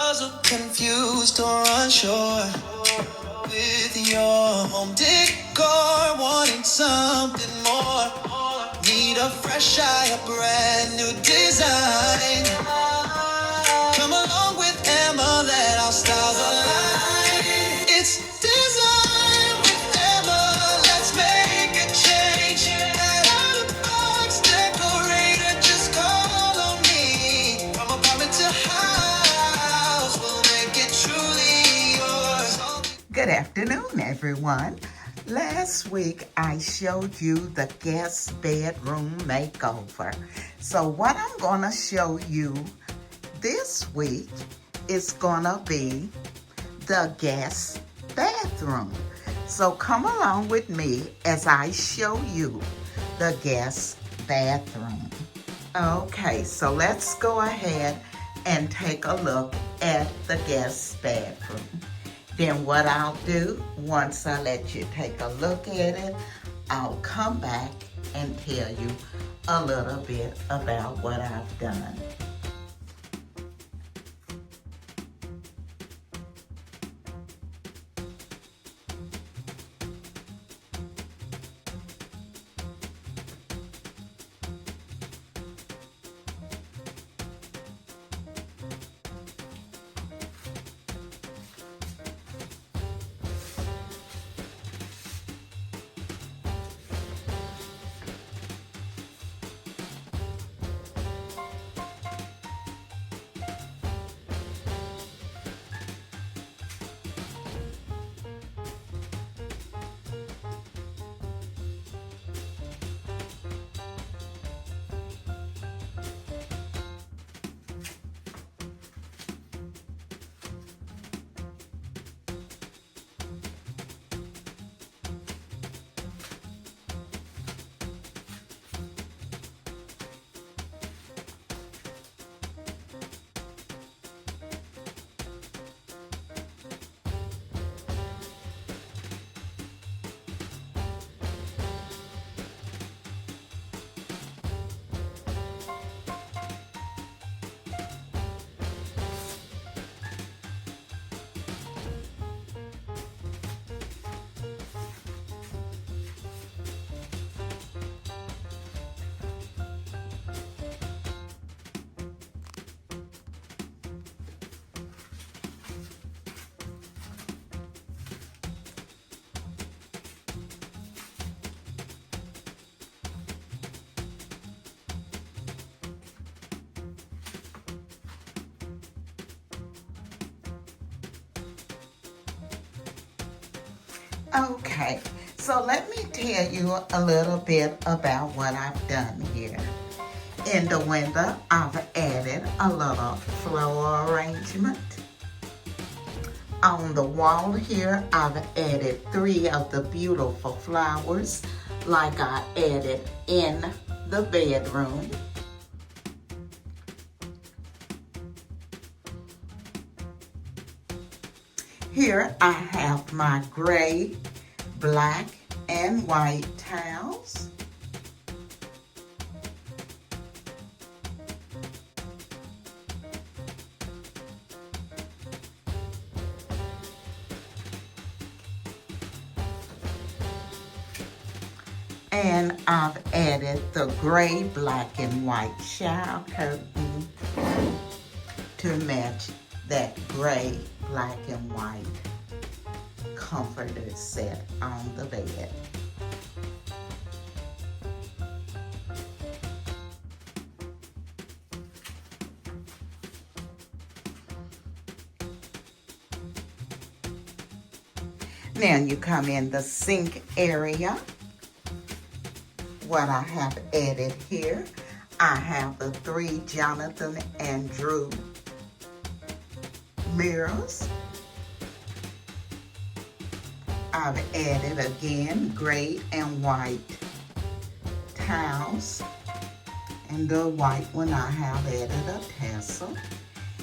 puzzled, confused, or unsure with your home decor, wanting something more. Need a fresh eye, a brand new design. Come along with Emma, let our styles align. It's design with Emma, let's make a change. Out of box decorator, just call on me. From apartment to house, we'll make it truly yours. Good afternoon, everyone. Last week, I showed you the guest bedroom makeover. So what I'm gonna show you this week is gonna be the guest bathroom. So come along with me as I show you the guest bathroom. Okay, so let's go ahead and take a look at the guest bathroom. Then what I'll do, once I let you take a look at it, I'll come back and tell you a little bit about what I've done. Okay, so let me tell you a little bit about what I've done here. In the window, I've added a little floral arrangement. On the wall here, I've added 3 of the beautiful flowers like I added in the bedroom. Here I have my gray, black, and white towels. And I've added the gray, black, and white shower curtain to match that gray, black, and white comforter set on the bed. Now you come in the sink area. What I have added here, I have the 3 Jonathan and Drew mirrors. I've added again gray and white towels, and the white one I have added a tassel.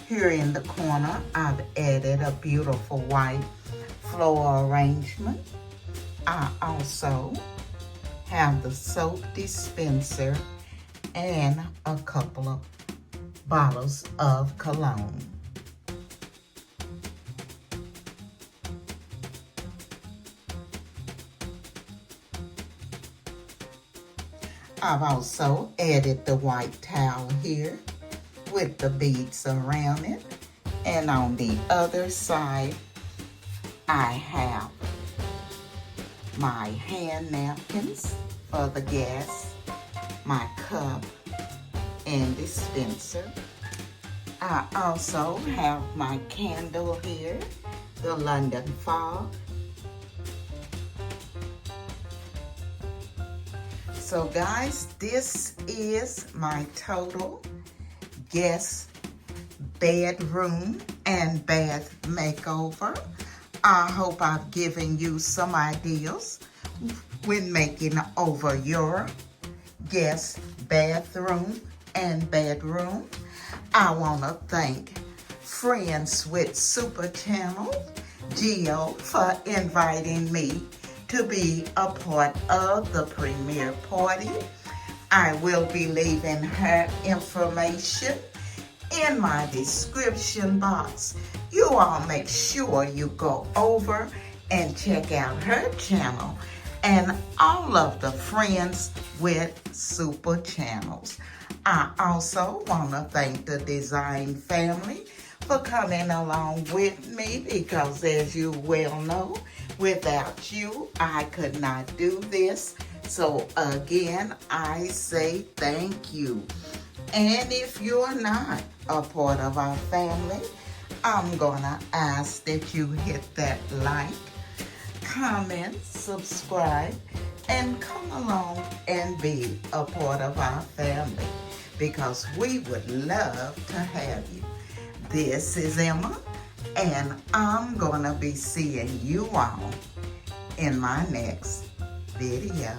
Here in the corner I've added a beautiful white floral arrangement. I also have the soap dispenser and a couple of bottles of cologne. I've also added the white towel here with the beads around it. And on the other side, I have my hand napkins for the guests, my cup and dispenser. I also have my candle here, the London Fog. So guys, this is my total guest bedroom and bath makeover. I hope I've given you some ideas when making over your guest bathroom and bedroom. I want to thank Friends with Super Channel, Gio, for inviting me to be a part of the premiere party. I will be leaving her information in my description box. You all make sure you go over and check out her channel and all of the Friends with Super channels. I also want to thank the design family for coming along with me, because as you well know, without you, I could not do this. So again, I say thank you. And if you're not a part of our family, I'm gonna ask that you hit that like, comment, subscribe, and come along and be a part of our family, because we would love to have you. This is Emma, and I'm gonna be seeing you all in my next video.